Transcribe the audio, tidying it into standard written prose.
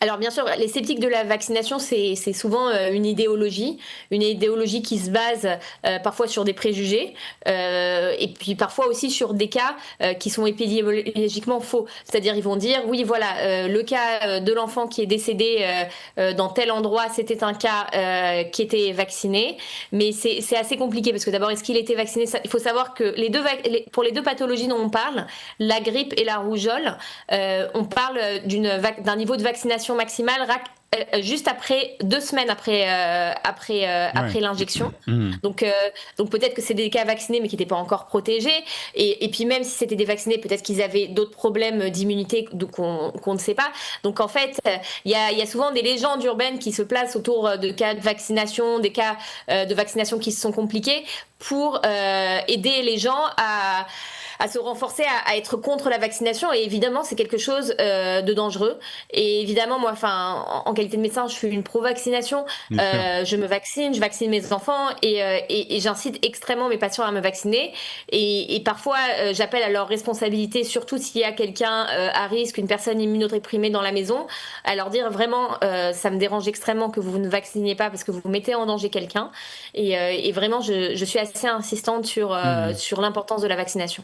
Alors bien sûr, les sceptiques de la vaccination, c'est souvent une idéologie qui se base parfois sur des préjugés et puis parfois aussi sur des cas qui sont épidémiologiquement faux. C'est-à-dire ils vont dire oui voilà le cas de l'enfant qui est décédé dans tel endroit, c'était un cas qui était vacciné, mais c'est assez compliqué parce que d'abord est-ce qu'il était vacciné? Il faut savoir que pour les deux pathologies dont on parle, la grippe et la rougeole, on parle d'un niveau de vaccination maximale juste après 2 semaines Ouais. après l'injection. Mhm. Donc, euh, donc peut-être que c'est des cas vaccinés mais qui n'étaient pas encore protégés. Et puis même si c'était des vaccinés, peut-être qu'ils avaient d'autres problèmes d'immunité qu'on ne sait pas. Donc en fait, il y a souvent des légendes urbaines qui se placent autour de cas de vaccination, des cas de vaccination qui se sont compliqués pour aider les gens à se renforcer, à être contre la vaccination. Et évidemment, c'est quelque chose de dangereux. Et évidemment, moi, en qualité de médecin, je suis une pro-vaccination. Bien sûr. Je me vaccine, je vaccine mes enfants et j'incite extrêmement mes patients à me vacciner. Et parfois, j'appelle à leur responsabilité, surtout s'il y a quelqu'un à risque, une personne immunodéprimée dans la maison, à leur dire vraiment, ça me dérange extrêmement que vous ne vacciniez pas parce que vous mettez en danger quelqu'un. Et vraiment, je suis assez insistante sur Mhm. l'importance de la vaccination.